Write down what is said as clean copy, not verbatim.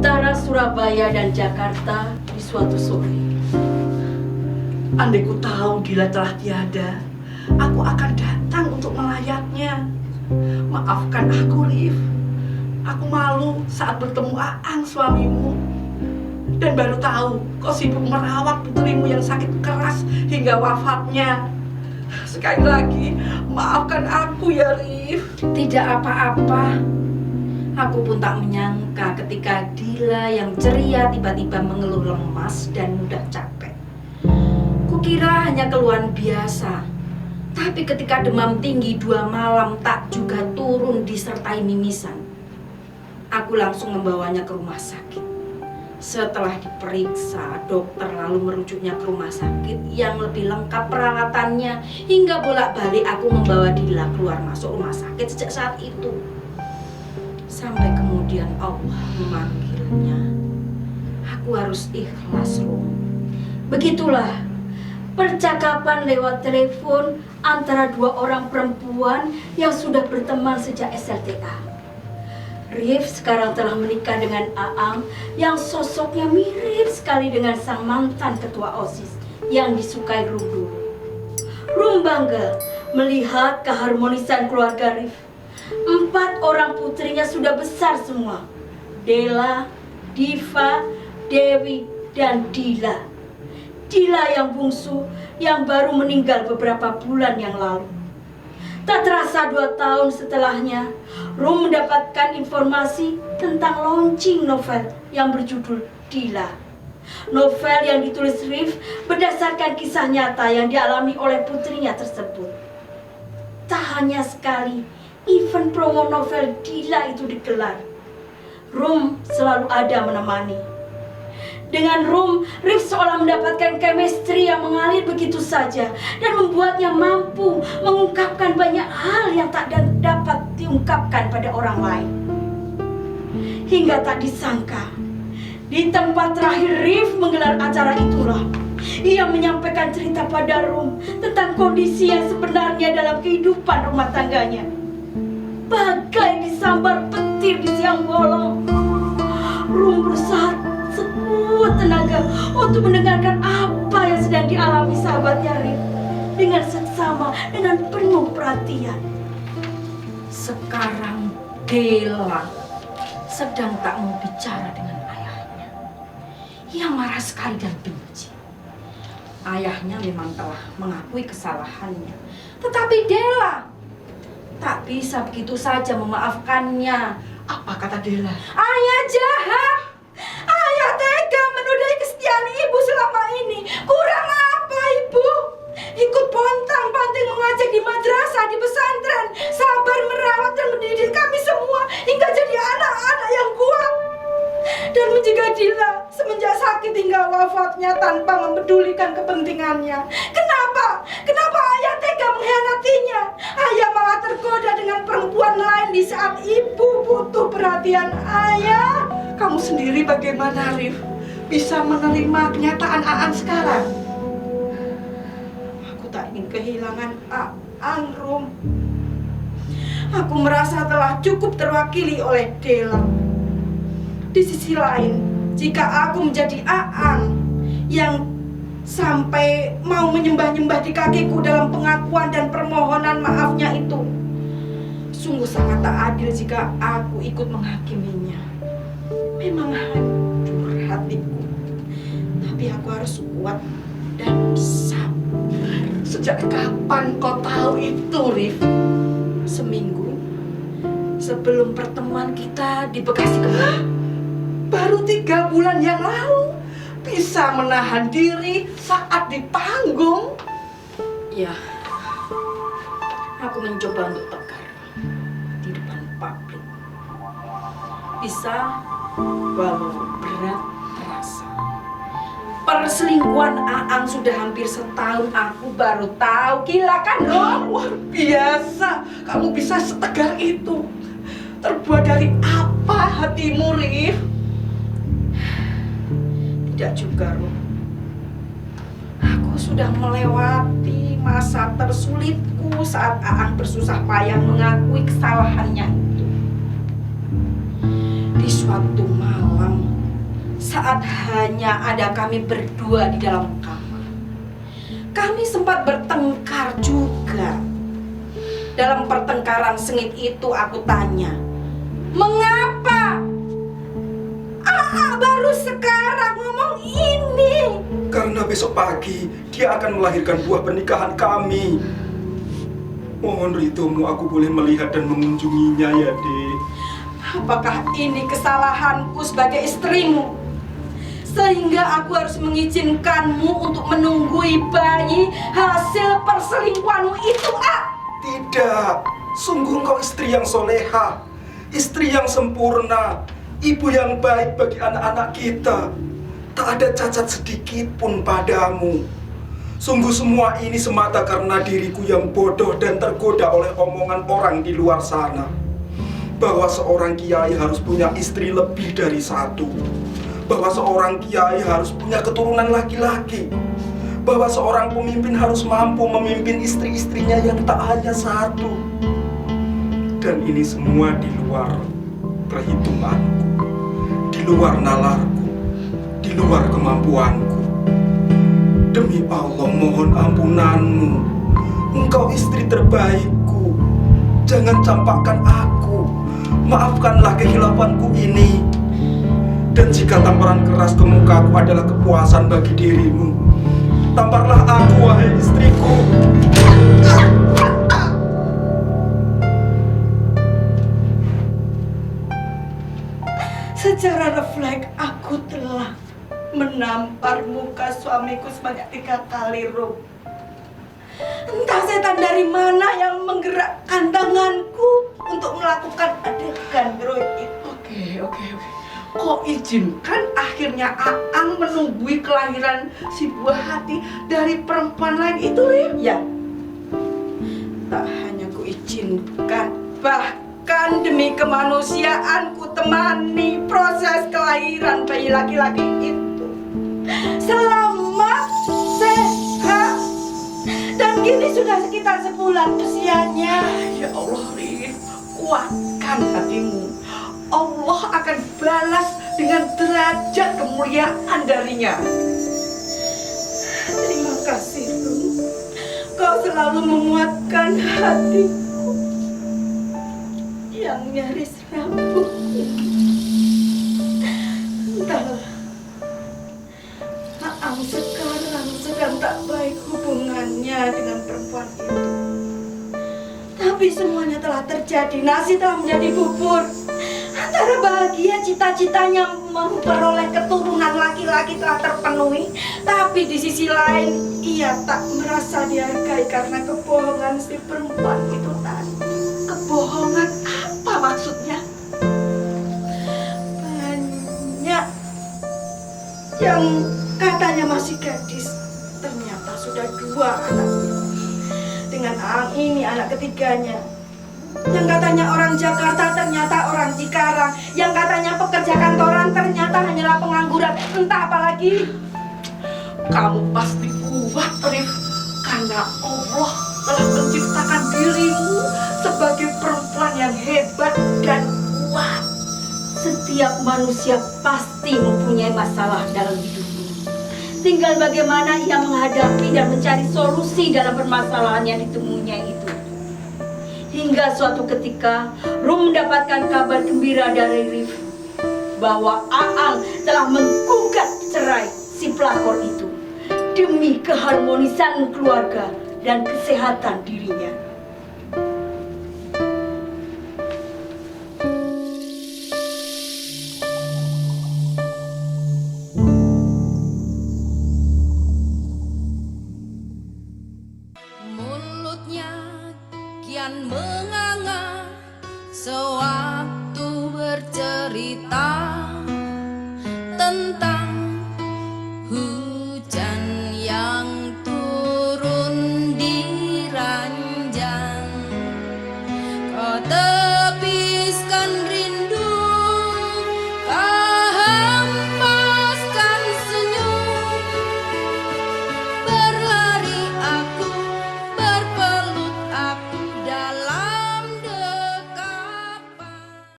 antara Surabaya dan Jakarta di suatu sore. Andai ku tahu Dila telah tiada, aku akan datang untuk melayatnya. Maafkan aku, Rif. Aku malu saat bertemu Aang suamimu. Dan baru tahu kau sibuk merawat putrimu yang sakit keras hingga wafatnya. Sekali lagi, maafkan aku ya, Rif. Tidak apa-apa. Aku pun tak menyangka ketika Dila yang ceria tiba-tiba mengeluh lemas dan mudah capek. Kukira hanya keluhan biasa. Tapi ketika demam tinggi 2 malam tak juga turun disertai mimisan, aku langsung membawanya ke rumah sakit. Setelah diperiksa, dokter lalu merujuknya ke rumah sakit yang lebih lengkap peralatannya. Hingga bolak-balik aku membawa Dila keluar masuk rumah sakit sejak saat itu. Sampai kemudian Allah memanggilnya. Aku harus ikhlas, Rum. Begitulah percakapan lewat telepon antara 2 orang perempuan yang sudah berteman sejak SLTA. Rif sekarang telah menikah dengan Aang yang sosoknya mirip sekali dengan sang mantan ketua OSIS yang disukai Rum dulu. Rum bangga melihat keharmonisan keluarga Rif. 4 orang putrinya sudah besar semua. Dela, Diva, Dewi, dan Dila. Dila yang bungsu yang baru meninggal beberapa bulan yang lalu. Tak terasa 2 tahun setelahnya, Rum mendapatkan informasi tentang launching novel yang berjudul Dila. Novel yang ditulis Rif berdasarkan kisah nyata yang dialami oleh putrinya tersebut. Tak hanya sekali, event promo novel Dila itu digelar. Rum selalu ada menemani. Dengan Rum, Rif seolah mendapatkan chemistry yang mengalir begitu saja dan membuatnya mampu mengungkapkan banyak hal yang tak dapat diungkapkan pada orang lain. Hingga tak disangka, di tempat terakhir Rif menggelar acara itulah ia menyampaikan cerita pada Rum tentang kondisi yang sebenarnya dalam kehidupan rumah tangganya. Bagai disambar petir di siang bolong, Rum berusaha sekuat tenaga untuk mendengarkan apa yang sedang dialami sahabatnya Rif dengan seksama, dengan penuh perhatian. Sekarang Dela sedang tak mau bicara dengan ayahnya. Ia marah sekali dan benci. Ayahnya memang telah mengakui kesalahannya, tetapi Dela tak bisa begitu saja memaafkannya. Apa kata Dela? Ayah jahat. Ayah tega menodai kesetiaan ibu selama ini. Kurang apa ibu? Ikut pontang-panting mengajak di madrasah, di pesantren, sabar merawat dan mendidik kami semua hingga jadi anak-anak yang kuat. Dan menjaga Dila semenjak sakit hingga wafatnya tanpa mempedulikan kepentingannya. Kenapa? Kenapa ayah tega mengkhianatinya? Ayah malah tergoda dengan perempuan lain di saat ibu butuh perhatian ayah. Kamu sendiri bagaimana, Rif? Bisa menerima kenyataan Aang sekarang? Aku tak ingin kehilangan Aang, Rum. Aku merasa telah cukup terwakili oleh Dela. Di sisi lain, jika aku menjadi Aang yang sampai mau menyembah-nyembah di kakiku dalam pengakuan dan permohonan maafnya itu, sungguh sangat tak adil jika aku ikut menghakiminya. Memang hancur hatiku, tapi aku harus kuat dan sabar. Sejak kapan kau tahu itu, Rif? Seminggu sebelum pertemuan kita di Bekasi kemarin. Baru 3 bulan yang lalu bisa menahan diri saat di panggung. Ya, aku mencoba untuk tegar di depan publik. Bisa, walau berat terasa. Perselingkuhan Aang sudah hampir setahun, aku baru tahu. Gila kan, Rom? Luar biasa, kamu bisa setegar itu. Terbuat dari apa hatimu, Rif? Tidak juga, Rom. Aku sudah melewati masa tersulitku saat Aang bersusah payah mengakui kesalahannya itu. Di suatu malam, saat hanya ada kami berdua di dalam kamar. Kami sempat bertengkar juga. Dalam pertengkaran sengit itu aku tanya, "Mengapa baru sekarang ngomong ini?" Karena besok pagi dia akan melahirkan buah pernikahan kami. Mohon ridhomu aku boleh melihat dan mengunjunginya ya, Dek. Apakah ini kesalahanku sebagai istrimu? Sehingga aku harus mengizinkanmu untuk menunggui bayi hasil perselingkuhanmu itu, Tidak, sungguh engkau istri yang soleha, istri yang sempurna, ibu yang baik bagi anak-anak kita. Tak ada cacat sedikit pun padamu. Sungguh semua ini semata karena diriku yang bodoh dan tergoda oleh omongan orang di luar sana. Bahwa seorang kiai harus punya istri lebih dari satu. Bahwa seorang kiai harus punya keturunan laki-laki. Bahwa seorang pemimpin harus mampu memimpin istri-istrinya yang tak hanya satu. Dan ini semua di luar perhitunganku, di luar nalarku, di luar kemampuanku. Demi Allah mohon ampunanmu. Engkau istri terbaikku. Jangan campakkan aku. Maafkanlah kehilafanku ini. Dan jika tamparan keras ke mukaku adalah kepuasan bagi dirimu, tamparlah aku, wahai istriku. Secara refleks aku telah menampar muka suamiku sebanyak 3 kali, Rum. Entah setan dari mana yang menggerakkan tanganku untuk melakukan adegan heroik itu. Oke. Kok izinkan akhirnya Aang menunggui kelahiran si buah hati dari perempuan lain itu, Rif? Ya, tak hanya kuizinkan, bahkan demi kemanusiaan ku temani proses kelahiran bayi laki-laki itu. Selamat, sehat, dan kini sudah sekitar sebulan usianya. Ya Allah, Rif, kuatkan hatimu. Allah akan balas dengan derajat kemuliaan darinya. Terima kasih, Rum. Kau selalu menguatkan hatiku yang nyaris rapuh. Entahlah, Aang sekarang sedang tak baik hubungannya dengan perempuan itu. Tapi semuanya telah terjadi, nasi telah menjadi bubur. Antara bahagia cita-citanya memperoleh keturunan laki-laki telah terpenuhi, tapi di sisi lain ia tak merasa dihargai karena kebohongan si perempuan itu tadi. Kebohongan apa maksudnya? Banyak yang katanya masih gadis, ternyata sudah 2 anaknya. Dengan Aang ini anak ketiganya. Yang katanya orang Jakarta ternyata orang Cikarang. Yang katanya pekerja kantoran ternyata hanyalah pengangguran. Entah apa lagi. Kamu pasti kuat, Rif, karena Allah telah menciptakan dirimu sebagai perempuan yang hebat dan kuat. Setiap manusia pasti mempunyai masalah dalam hidupnya. Tinggal bagaimana ia menghadapi dan mencari solusi dalam permasalahan yang ditemuinya itu. Hingga suatu ketika, Rum mendapatkan kabar gembira dari Rif bahwa Aang telah menggugat cerai si pelakor itu demi keharmonisan keluarga dan kesehatan dirinya. Mulutnya kian menganga sewaktu bercerita